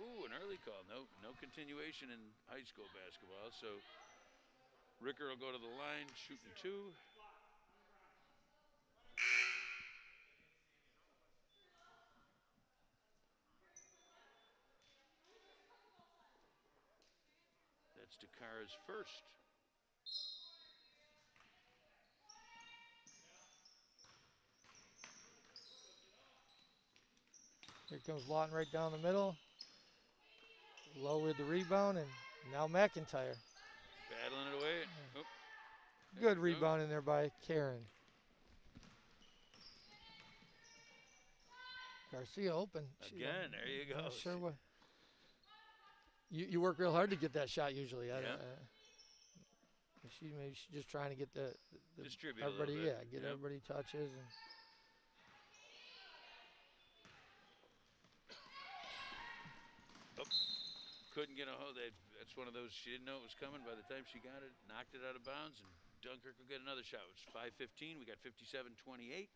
Ooh, an early call. No continuation in high school basketball. So Ricker will go to the line, shooting 2. That's Takara's first. Here comes Lawton right down the middle. Low with the rebound, and now McIntyre. Battling it away. Oh, Good rebound in there by Karen. Garcia open. Again, there you go. Not sure what. You work real hard to get that shot usually. Yeah. Maybe she's just trying to get the Distribute everybody. a little bit. Yeah, get everybody touches and. Oh, couldn't get a hold. That's one of those. She didn't know it was coming. By the time she got it, knocked it out of bounds, and Dunkirk will get another shot. It's 5:15. We got 57-28.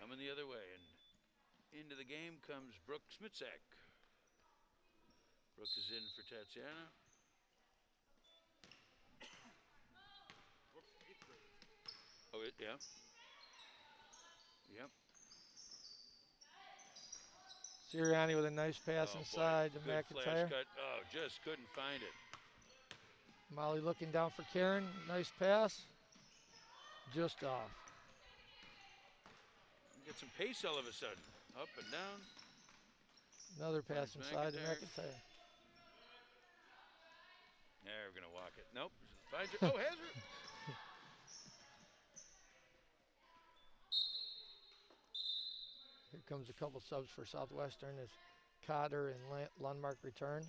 Coming the other way, and into the game comes Brooke Smitzak. Brooke is in for Tatiana. Oh, yeah. Yep. Sirianni with a nice pass inside to Good McIntyre. flash cut. Oh, just couldn't find it. Molly looking down for Karen. Nice pass. Just off. Get some pace all of a sudden. Up and down. Another pass Finds inside to McIntyre. McIntyre. Yeah, we're going to walk it. Nope. Finds her. Oh, has her. Here comes a couple subs for Southwestern as Cotter and Lundmark return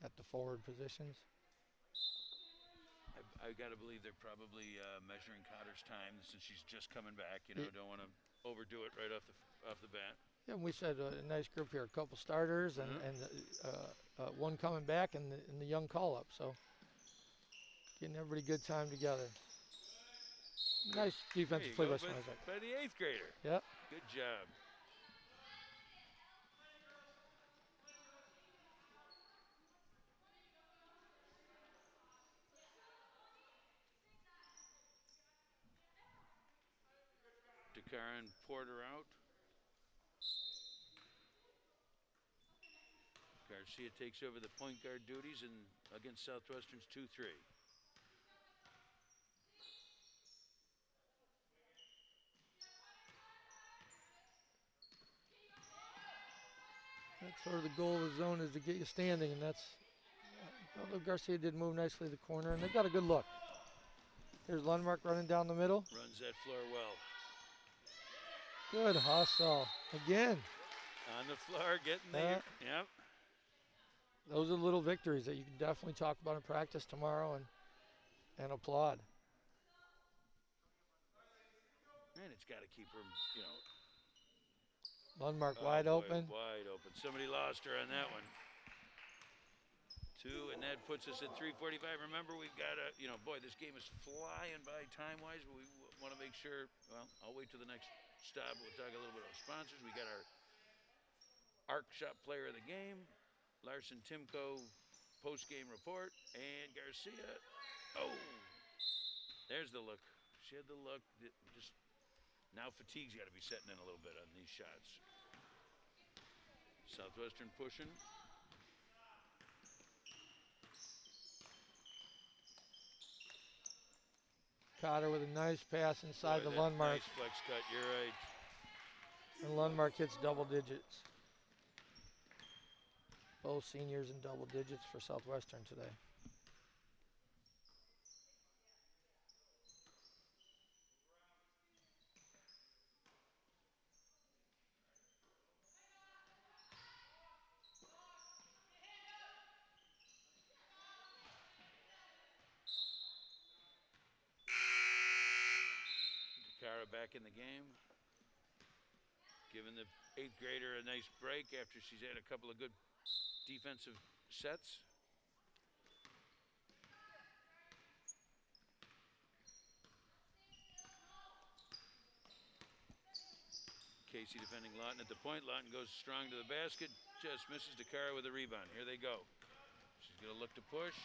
at the forward positions. I got to believe they're probably measuring Cotter's time since she's just coming back. You know, don't want to overdo it right off the bat. Yeah, and we said a nice group here, a couple starters and one coming back and the young call-up. So getting everybody good time together. Nice defensive play by Smizek. By the 8th grader. Yep. Good job. Dakar and Porter out. Garcia takes over the point guard duties and against Southwestern's 2-3. That's sort of the goal of the zone is to get you standing, and that's. Although Garcia did move nicely to the corner, and they've got a good look. There's Lundmark running down the middle. Runs that floor well. Good hustle again. On the floor, getting there. Yep. Those are little victories that you can definitely talk about in practice tomorrow and applaud. And it's got to keep her, you know. Lundmark wide open. Wide open. Somebody lost her on that one. 2, and that puts us at 3:45. Remember, we've got to, you know, boy, this game is flying by time-wise, but we want to make sure, well, I'll wait till the next stop. We'll talk a little bit about sponsors. We got our Arc Shop player of the game, Larson Timko post-game report, and Garcia. Oh, there's the look. She had the look. Just now fatigue's got to be setting in a little bit on these shots. Southwestern pushing. Cotter with a nice pass inside the Lundmark. Nice flex cut, you're right. And Lundmark hits double digits. Both seniors in double digits for Southwestern today. Dakara back in the game. Giving the 8th grader a nice break after she's had a couple of good defensive sets. Casey defending Lawton at the point. Lawton goes strong to the basket. Just misses Dakara with a rebound. Here they go. She's going to look to push.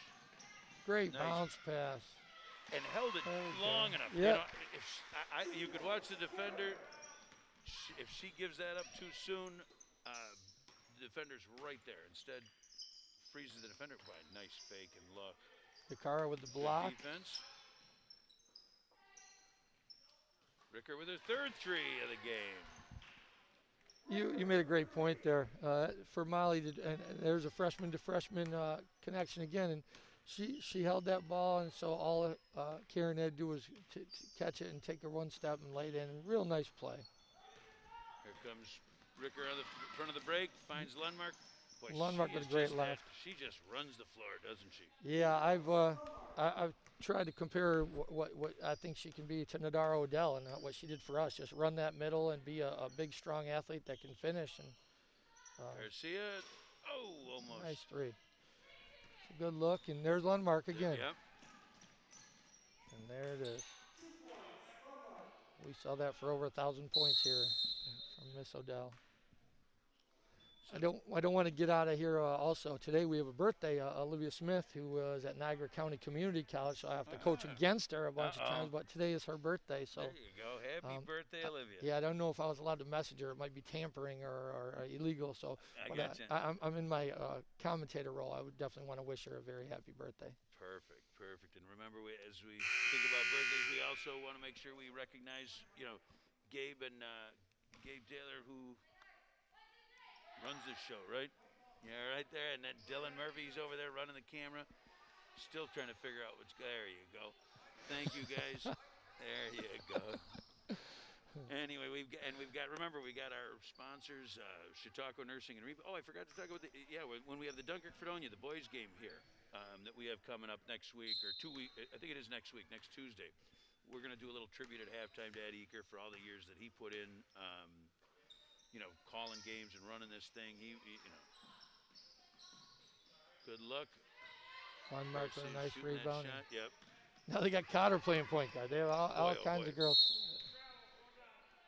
Great bounce pass. And held it long enough. Yep. You know, if you could watch the defender. If she gives that up too soon, the defender's right there. Instead, freezes the defender. By nice fake and look. Dakara with the block. Good defense. Ricker with her 3rd 3 of the game. You made a great point there. For Molly, and there's a freshman to freshman connection again, and she held that ball, and so all Karen had to do was to catch it and take her one step and lay it in. Real nice play. Here comes Ricker on the front of the break, finds Lundmark. Boy, Lundmark with a great left. She just runs the floor, doesn't she? Yeah, I've tried to compare what I think she can be to Nadara Odell and what she did for us. Just run that middle and be a big, strong athlete that can finish. And Garcia, almost. Nice 3. It's a good look, and there's Lundmark again. Yep. And there it is. We saw that for over 1,000 points here from Miss Odell. I don't want to get out of here. Also, today we have a birthday. Olivia Smith, who was at Niagara County Community College, so I have to coach against her a bunch of times. But today is her birthday, so there you go. Happy birthday, Olivia. Yeah, I don't know if I was allowed to message her. It might be tampering or illegal. So I'm in my commentator role. I would definitely want to wish her a very happy birthday. Perfect. And remember, as we think about birthdays, we also want to make sure we recognize, Gabe and Gabe Taylor, who runs this show, right? Yeah, right there. And then Dylan Murphy's over there running the camera. Still trying to figure out what's. There you go. Thank you, guys. There you go. Anyway, we've got remember we got our sponsors, Chautauqua Nursing and Rehab. Oh, I forgot to talk about when we have the Dunkirk Fredonia, the boys game here that we have coming up next week or 2 week. I think it is next week, next Tuesday. We're gonna do a little tribute at halftime to Ed Eaker for all the years that he put in, calling games and running this thing. Good luck. Mark with a nice Shooting that rebound. shot. Yep. Now they got Cotter playing point guard. They have all kinds of girls.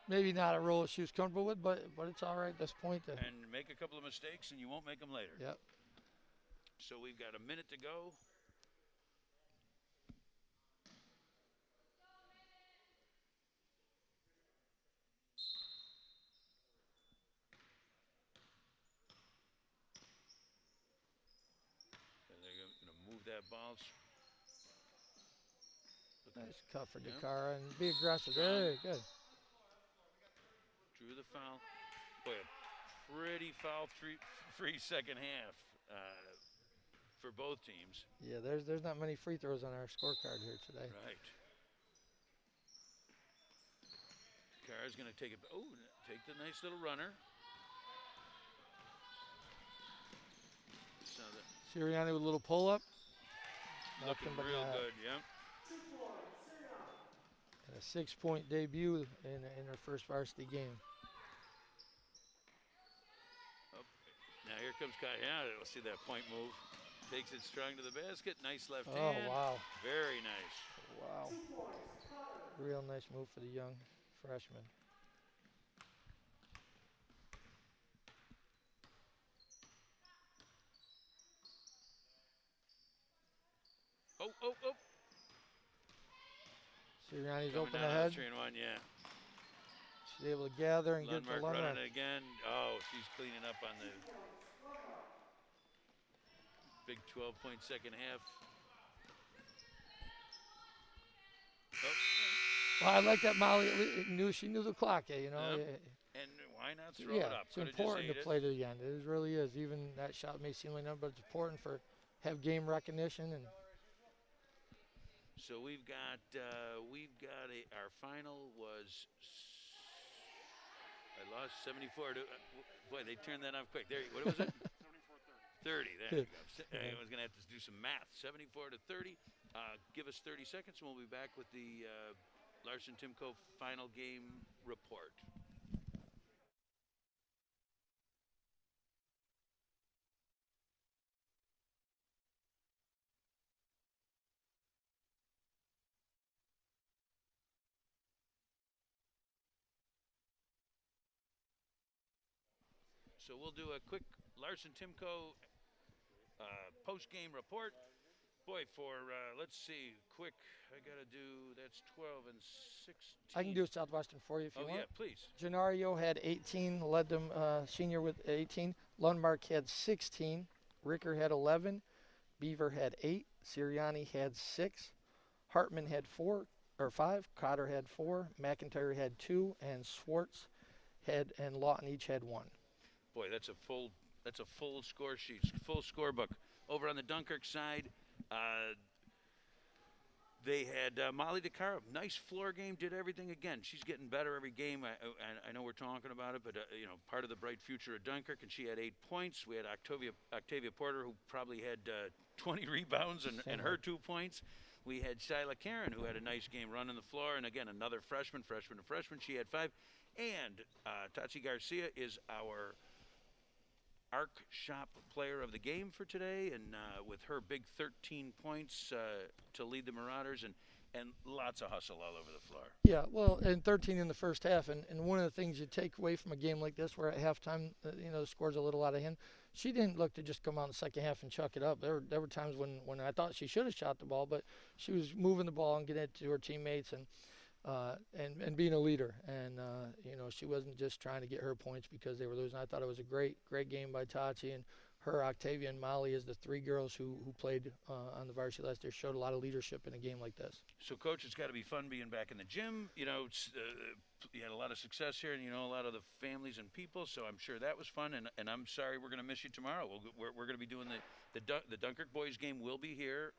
Maybe not a role that she was comfortable with, but it's all right at this point. And make a couple of mistakes, and you won't make them later. Yep. So we've got a minute to go. And they're going to move that ball. Nice cut for Dakara and be aggressive. Very good. Drew the foul. Boy, a pretty foul-free second half for both teams. Yeah, there's not many free throws on our scorecard here today. Right. Dakara's going to take the nice little runner. Sirianni with a little pull-up. Looking real good, yeah. And a 6-point debut in her first varsity game. Oh, now here comes Kai. Yeah, we'll see that point move. Takes it strong to the basket. Nice left hand. Oh, wow. Very nice. Wow. Real nice move for the young freshman. Oh. Sirianni's open ahead. 3-1, yeah. She's able to gather and get the Lundmark. Running it again. Oh, she's cleaning up on the big 12-point second half. Oh. Well, I like that Molly she knew the clock, And why not throw it up? It's important to play to the end. It really is. Even that shot may seem like nothing, but it's important for have game recognition and. So we've got our final was I lost 74 to boy they turned that off quick. There, what was it? 30. There you go. I was gonna have to do some math. 74 to 30. Give us 30 seconds, and we'll be back with the Larson Timko final game report. So we'll do a quick Larson Timko post-game report. Boy, let's see, quick, I got to do, that's 12 and 16. I can do Southwestern for you if you want. Oh, yeah, please. Genario had 18, led them senior with 18. Lundmark had 16. Ricker had 11. Beaver had 8. Sirianni had 6. Hartman had 5. Cotter had 4. McIntyre had 2. And Swartz and Lawton each had 1. Boy, that's a full score sheet, full scorebook. Over on the Dunkirk side, they had Molly Dakara. Nice floor game, did everything again. She's getting better every game. I know we're talking about it, but part of the bright future of Dunkirk, and she had 8 points. We had Octavia Porter, who probably had 20 rebounds and her 2 points. We had Shyla Karen, who had a nice game running the floor, and again another freshman. She had 5, and Tachi Garcia is our Arc Shop player of the game for today, and with her big 13 points to lead the Marauders, and lots of hustle all over the floor. Yeah, well, and 13 in the first half, and one of the things you take away from a game like this, where at halftime, the score's a little out of hand, she didn't look to just come out in the second half and chuck it up. There were times when I thought she should have shot the ball, but she was moving the ball and getting it to her teammates and being a leader. And she wasn't just trying to get her points because they were losing. I thought it was a great game by Tachi, and her, Octavia, and Molly, as the 3 girls who played on the varsity last year, showed a lot of leadership in a game like this. So, Coach, it's got to be fun being back in the gym. You had a lot of success here, and a lot of the families and people. So I'm sure that was fun. And I'm sorry we're going to miss you tomorrow. We're going to be doing the Dunkirk boys game. Will be here.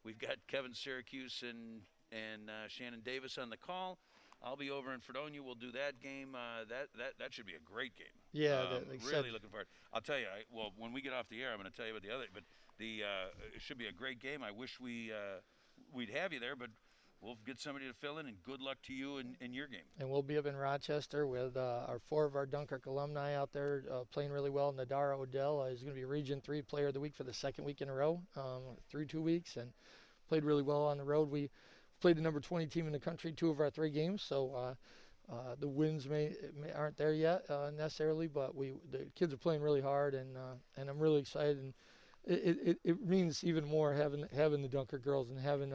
We've got Kevin Syracuse and Shannon Davis on the call. I'll be over in Fredonia. We'll do that game. That should be a great game. Yeah, like I said, Really looking forward. I'll tell you. Well, when we get off the air, I'm going to tell you about the other. But it should be a great game. I wish we'd have you there, but we'll get somebody to fill in. And good luck to you in your game. and we'll be up in Rochester with our 4 of our Dunkirk alumni out there playing really well. Nadara Odell is going to be Region 3 Player of the Week for the second week in a row through 2 weeks, and played really well on the road. We played the number 20 team in the country 2 of our 3 games, so the wins aren't there yet necessarily, but the kids are playing really hard, and I'm really excited. And it means even more having the Dunkirk girls and having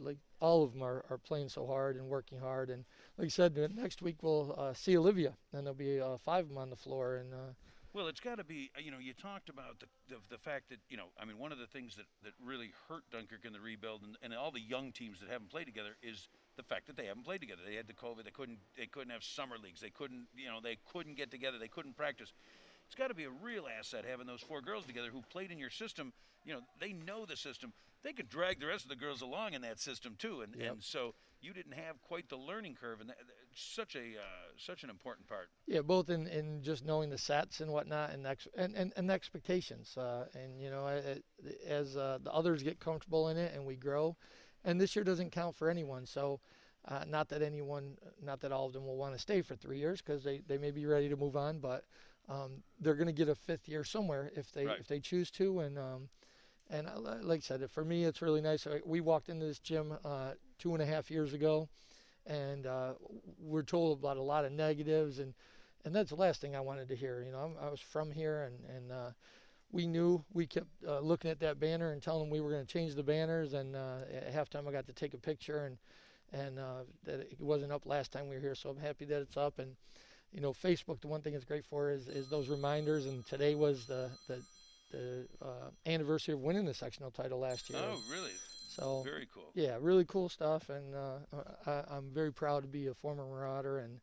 like all of them are playing so hard and working hard. And like I said, next week we'll see Olivia, and there'll be 5 of them on the floor. And well, it's got to be. You talked about the fact that one of the things that really hurt Dunkirk in the rebuild and all the young teams that haven't played together is the fact that they haven't played together. They had the COVID. They couldn't have summer leagues. They couldn't get together. They couldn't practice. It's got to be a real asset having those 4 girls together who played in your system. They know the system. They could drag the rest of the girls along in that system too, and so you didn't have quite the learning curve, and such an important part. Yeah, both in just knowing the sets and whatnot, and the expectations, as the others get comfortable in it and we grow, and this year doesn't count for anyone. So, not that all of them will want to stay for 3 years because they may be ready to move on, but they're going to get a 5th year somewhere if they choose to, and like I said, for me, it's really nice. We walked into this gym 2.5 years ago, and we're told about a lot of negatives, and that's the last thing I wanted to hear. I was from here, and we kept looking at that banner and telling them we were going to change the banners, and at halftime I got to take a picture, and that it wasn't up last time we were here, so I'm happy that it's up. And Facebook, the one thing it's great for is those reminders, and today was the anniversary of winning the sectional title last year. Oh, really? So very cool. Yeah, really cool stuff, and I'm very proud to be a former Marauder, and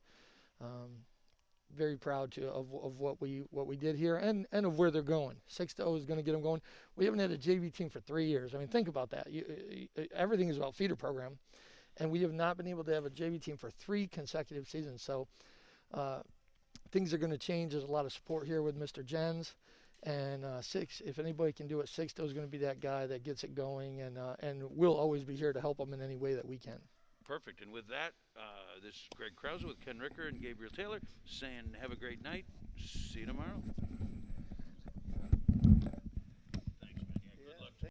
very proud of what we did here, and of where they're going. 6-0 is going to get them going. We haven't had a JV team for 3 years. I mean, think about that. Everything is about feeder program, and we have not been able to have a JV team for 3 consecutive seasons. So things are going to change. There's a lot of support here with Mr. Jens. And if anybody can do it, Sixto is going to be that guy that gets it going, and we'll always be here to help them in any way that we can. Perfect. And with that, this is Greg Krause with Ken Ricker and Gabriel Taylor saying have a great night. See you tomorrow.